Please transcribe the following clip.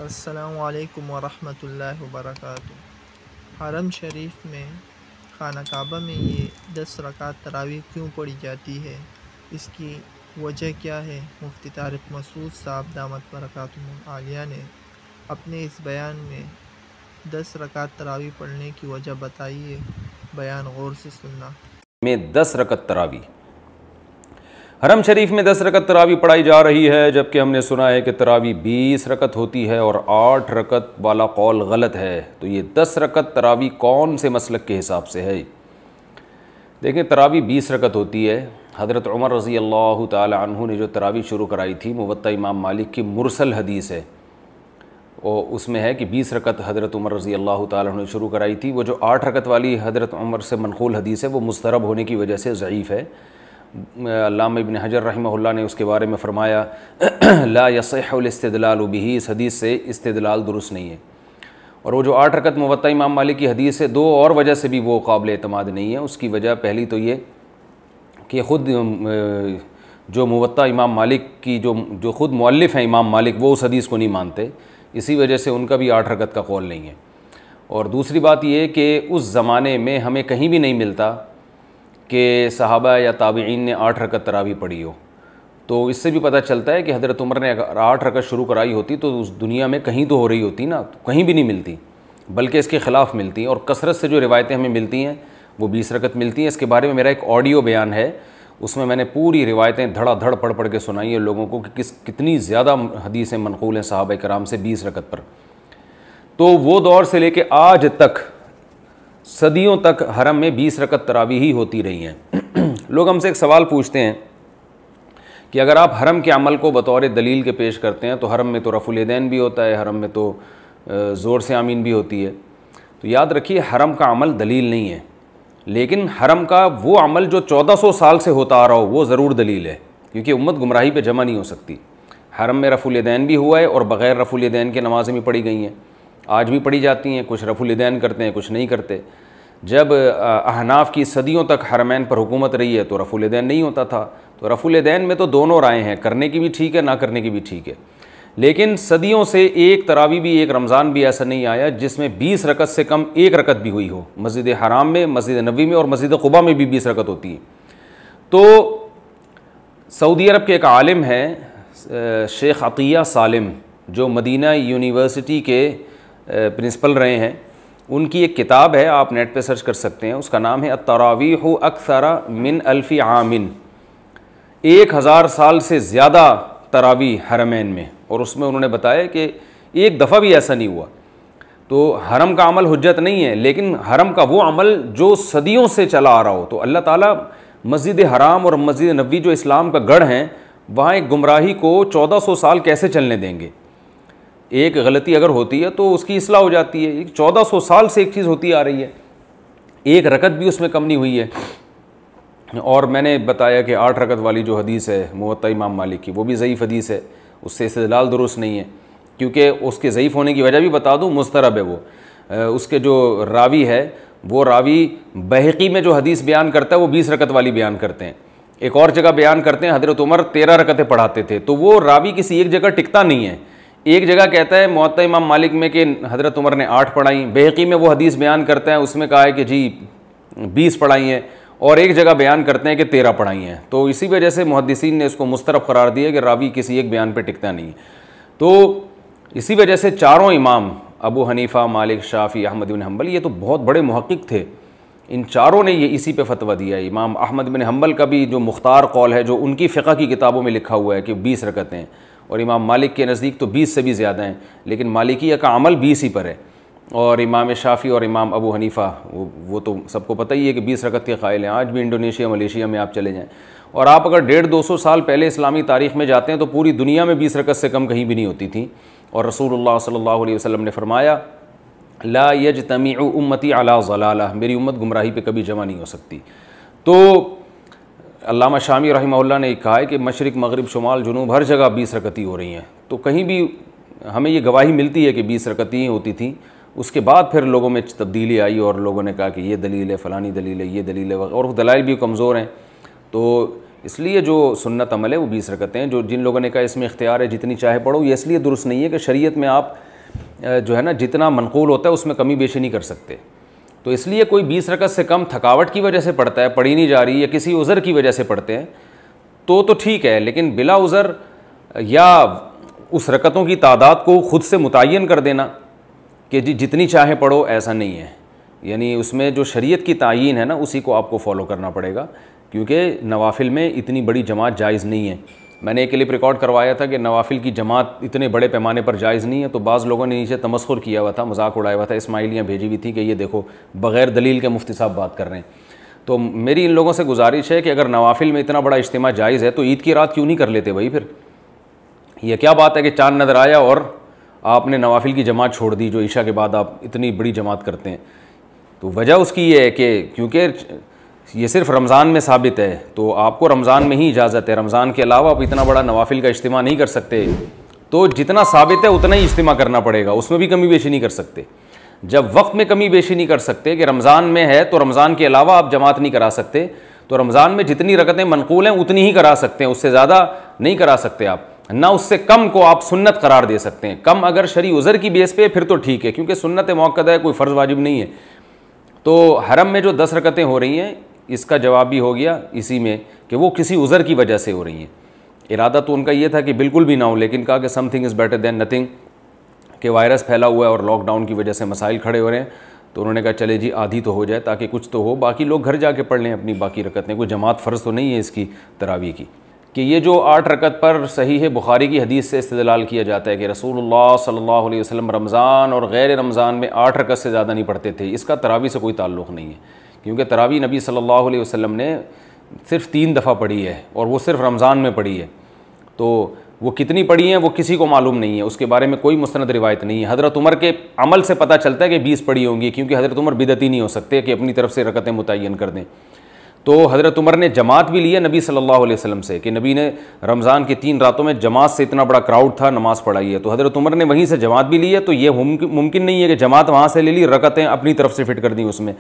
अस्सलामु अलैकुम वरहमतुल्लाहि वबरकातुहू। हरम शरीफ में खाना काबा में ये 10 रकात तरावी क्यों पढ़ी जाती है, इसकी वजह क्या है? मुफ्ती तारिक मसूद साहब दामत बरकातुहुम आलिया ने अपने इस बयान में 10 रकात तरावी पढ़ने की वजह बताई है। बयान गौर से सुनना। में 10 रकत तरावी, हरम शरीफ में 10 रकत तरावी पढ़ाई जा रही है, जबकि हमने सुना है कि तरावी 20 रकत होती है और 8 रकत वाला कौल गलत है। तो ये 10 रकत तरावी कौन से मसलक के हिसाब से है? देखें, तरावी 20 रकत होती है। हज़रत उमर रज़ी अल्लाह ताला अन्हु ने जो तरावी शुरू कराई थी, मुवत्ता इमाम मालिक की मुरसल हदीस है, और उसमें है कि 20 रकत हज़रत उमर रज़ी अल्लाह ताला अन्हु ने शुरू कराई थी। वो जो 8 रकत वाली हज़रत उमर से मनक़ूल हदीस है, वो मुस्तरब होने की वजह से ज़ईफ़ है। अल्लामा इब्न हजर रहमहुल्लाह ने उसके बारे में फ़रमाया, ला यसिहुल इस्तिदलालु बिही, इस हदीस से इस्तिदलाल दुरुस्त नहीं है। और वो जो 8 रकत मुवत्ता इमाम मालिक की हदीस है, 2 और वजह से भी वो काबिल एतमाद नहीं है। उसकी वजह पहली तो ये कि ख़ुद जो मुवत्ता इमाम मालिक की जो ख़ुद मुअल्लिफ़ हैं इमाम मालिक, वो उस हदीस को नहीं मानते, इसी वजह से उनका भी 8 रकत का कौल नहीं है। और दूसरी बात ये कि उस ज़माने में हमें कहीं भी नहीं मिलता कि सहाबा या ताबीईन ने 8 रकत तरावी पढ़ी हो। तो इससे भी पता चलता है कि हज़रत उमर ने अगर 8 रकत शुरू कराई होती तो उस दुनिया में कहीं तो हो रही होती ना, तो कहीं भी नहीं मिलती, बल्कि इसके ख़िलाफ़ मिलती हैं। और कसरत से जो रिवायतें हमें मिलती हैं वो 20 रकत मिलती हैं। इसके बारे में मेरा एक ऑडियो बयान है, उसमें मैंने पूरी रिवायतें धड़ाधड़ पढ़ पढ़ के सुनाई है लोगों को कि कितनी ज़्यादा हदीसें मनक़ूल हैं सहाबा कराम से 20 रकत पर। तो वो दौर से लेके आज तक, सदियों तक हरम में 20 रकत तरावी ही होती रही हैं। लोग हमसे एक सवाल पूछते हैं कि अगर आप हरम के अमल को बतौर दलील के पेश करते हैं, तो हरम में तो रफ़ुल यदैन भी होता है, हरम में तो ज़ोर से आमीन भी होती है। तो याद रखिए, हरम का अमल दलील नहीं है, लेकिन हरम का वो अमल जो 1400 साल से होता आ रहा हो, वो ज़रूर दलील है, क्योंकि उम्मत गुमराही पे जमा नहीं हो सकती। हरम में रफ़ुल यदैन भी हुआ है और बग़ैर रफ़ुल यदैन के नमाज़ें भी पढ़ी गई हैं, आज भी पढ़ी जाती हैं। कुछ रफ़ुल यदैन करते हैं, कुछ नहीं करते। जब अहनाफ की सदियों तक हरमैन पर हुकूमत रही है तो रफ़ुल यदैन नहीं होता था। तो रफ़ुल यदैन में तो दोनों राय हैं, करने की भी ठीक है, ना करने की भी ठीक है। लेकिन सदियों से एक तरावी भी, एक रमज़ान भी ऐसा नहीं आया जिसमें 20 रकत से कम 1 रकत भी हुई हो। मस्जिद हराम में, मस्जिद नबी में और मस्जिद क़ुबा में भी 20 रकत होती है। तो सऊदी अरब के एक आलिम हैं शेख अतिया सालिम, जो मदीना यूनिवर्सिटी के प्रिंसिपल रहे हैं, उनकी एक किताब है, आप नेट पे सर्च कर सकते हैं। उसका नाम है अत-तरावीहु अक्सर मिन अल्फ़ि आमिन, 1000 साल से ज़्यादा तरावी हरमैन में। और उसमें उन्होंने बताया कि एक दफ़ा भी ऐसा नहीं हुआ। तो हरम का अमल हुज्जत नहीं है, लेकिन हरम का वो अमल जो सदियों से चला आ रहा हो। तो अल्लाह ताला मस्जिद हराम और मस्जिद नबी जो इस्लाम का गढ़ हैं, वहाँ एक गुमराही को 1400 साल कैसे चलने देंगे? एक गलती अगर होती है तो उसकी इस्लाह हो जाती है। 1400 साल से एक चीज़ होती आ रही है, एक रकत भी उसमें कम नहीं हुई है। और मैंने बताया कि 8 रकत वाली जो हदीस है मुवत्ता इमाम मालिक की, वो भी ज़ईफ़ हदीस है, उससे इस्तिदलाल दुरुस्त नहीं है। क्योंकि उसके ज़ईफ़ होने की वजह भी बता दूँ, मुस्तरब है वो। उसके जो रावी है, वो रावी बहक़ी में जो हदीस बयान करता है वो 20 रकत वाली बयान करते हैं। एक और जगह बयान करते हैं हज़रत उमर 13 रकतें पढ़ाते थे। तो वो रावी किसी एक जगह टिकता नहीं है। एक जगह कहता है मुवत्ता इमाम मालिक में कि हज़रत उमर ने 8 पढ़ाई, बहक़ी में वो हदीस बयान करते हैं, उसमें कहा है कि जी 20 पढ़ाई हैं, और एक जगह बयान करते हैं कि 13 पढ़ाई हैं। तो इसी वजह से मुहद्दिसीन ने इसको मुस्तरब करार दिया कि रावी किसी एक बयान पर टिकता नहीं है। तो इसी वजह से चारों इमाम अबू हनीफ़ा, मालिक, शाफ़ी, अहमद बिन हम्बल, ये तो बहुत बड़े मुहक्किक थे, इन चारों ने ये इसी पे फतवा दिया। इमाम अहमद बिन हम्बल का भी जो मुख्तार कौल है, जो उनकी फ़िक़्ह की किताबों में लिखा हुआ है कि 20 रकतें हैं, और इमाम मालिक के नज़दीक तो 20 से भी ज़्यादा हैं, लेकिन मालिकिया का अमल 20 ही पर है। और इमाम शाफ़ी और इमाम अबू हनीफ़ा वो तो सबको पता ही है कि 20 रकत के क़ाइल हैं। आज भी इंडोनेशिया, मलेशिया में आप चले जाएँ और आप अगर 150-200 साल पहले इस्लामी तारीख़ में जाते हैं तो पूरी दुनिया में 20 रकत से कम कहीं भी नहीं होती थी। और रसूलुल्लाह सल्लल्लाहु अलैहि वसल्लम ने फरमाया, ला यजतमिउ उम्मती अला ज़लाला, मेरी उम्मत गुमराही पे कभी जमा नहीं हो सकती। तो अल्लामा शामी रहमहुल्लाह ने कहा है कि मशरिक़, मगरिब, शुमाल, जुनूब हर जगह 20 रकत ही हो रही हैं। तो कहीं भी हमें ये गवाही मिलती है कि 20 रकत ही होती थी। उसके बाद फिर लोगों में तब्दीली आई और लोगों ने कहा कि ये दलील है, फ़लानी दलील है, ये दलील है, और दलाइल भी कमज़ोर हैं। तो इसलिए जो सुन्नत अमल है वो 20 रकतें हैं। जो जिन लोगों ने कहा इसमें इख्तियार है जितनी चाहे पढ़ो, ये इसलिए दुरुस्त नहीं है कि शरीयत में आप जो है ना जितना मनकूल होता है उसमें कमी बेशी नहीं कर सकते। तो इसलिए कोई 20 रकत से कम थकावट की वजह से पढ़ता है, पढ़ी नहीं जा रही, या किसी उज़र की वजह से पढ़ते हैं तो ठीक है, लेकिन बिला उज़र या उस रकतों की तादाद को ख़ुद से मुतय्यन कर देना कि जी जितनी चाहे पढ़ो, ऐसा नहीं है। यानी उसमें जो शरीयत की तायीन है ना उसी को आपको फॉलो करना पड़ेगा, क्योंकि नवाफिल में इतनी बड़ी जमात जायज़ नहीं है। मैंने एक क्लिप रिकॉर्ड करवाया था कि नवाफिल की जमात इतने बड़े पैमाने पर जायज़ नहीं है, तो बाज़ लोगों ने नीचे तमस्खुर किया हुआ था, मजाक उड़ाया हुआ था, इस्माइलियाँ भेजी हुई थी कि ये देखो बग़ैर दलील के मुफ्ती साहब बात कर रहे हैं। तो मेरी इन लोगों से गुजारिश है कि अगर नवाफिल में इतना बड़ा इज्तिमा जायज़ है तो ईद की रात क्यों नहीं कर लेते भाई? फिर ये क्या बात है कि चाँद नज़र आया और आपने नवाफिल की जमात छोड़ दी, जो ईशा के बाद आप इतनी बड़ी जमात करते हैं। तो वजह उसकी ये है कि क्योंकि ये सिर्फ रमज़ान में साबित है, तो आपको रमज़ान में ही इजाज़त है, रमज़ान के अलावा आप इतना बड़ा नवाफिल का इज्तिमा नहीं कर सकते। तो जितना साबित है उतना ही इज्तिमा करना पड़ेगा, उसमें भी कमी बेशी नहीं कर सकते। जब वक्त में कमी बेशी नहीं कर सकते कि रमज़ान में है तो रमज़ान के अलावा आप जमात नहीं करा सकते, तो रमज़ान में जितनी रकतें मनकूल हैं उतनी ही करा सकते हैं, उससे ज़्यादा नहीं करा सकते आप, ना उससे कम को आप सुन्नत करार दे सकते हैं। कम अगर शरई उज़र की बेस पे फिर तो ठीक है, क्योंकि सुन्नत मुअक्कदा है, कोई फ़र्ज़ वाजिब नहीं है। तो हरम में जो 10 रकतें हो रही हैं, इसका जवाब भी हो गया इसी में कि वो किसी उज़र की वजह से हो रही हैं। इरादा तो उनका ये था कि बिल्कुल भी ना हो, लेकिन कहा कि something is better than nothing, कि वायरस फैला हुआ है और लॉकडाउन की वजह से मसाइल खड़े हो रहे हैं। तो उन्होंने कहा चले जी आधी तो हो जाए ताकि कुछ तो हो, बाकी लोग घर जाके पढ़ लें अपनी बाकी रकतें। कोई जमात फ़र्ज़ तो नहीं है इसकी तरावी की। कि ये जो 8 रकत पर सही है बुखारी की हदीस से इस्तेदलाल किया जाता है कि रसूलुल्लाह सल्लल्लाहु अलैहि वसल्लम रमज़ान और गैर रमज़ान में 8 रकत से ज़्यादा नहीं पढ़ते थे। इसका तरावी से कोई ताल्लुक़ नहीं है, क्योंकि तरावी नबी सल्लल्लाहु अलैहि वसल्लम ने सिर्फ़ 3 दफ़ा पढ़ी है और वो सिर्फ़ रमज़ान में पढ़ी है। तो वो कितनी पढ़ी हैं वो किसी को मालूम नहीं है, उसके बारे में कोई मुस्तनद रिवायत नहीं है। हज़रत उमर के अमल से पता चलता है कि 20 पढ़ी होंगी, क्योंकि हज़रत उमर बिदती नहीं हो सकते कि अपनी तरफ से रकतें मुतय्यन कर दें। तो हज़रत उमर ने जमात भी लिया नबी सल्लल्लाहु अलैहि वसल्लम से कि नबी ने रमज़ान की 3 रातों में जमात से इतना बड़ा क्राउड था, नमाज़ पढ़ाई है। तो हज़रत उमर ने वहीं से जमात भी ली है। तो ये मुमकिन नहीं है कि जमात वहाँ से ले ली, रकतें अपनी तरफ से फिट कर दी उसमें।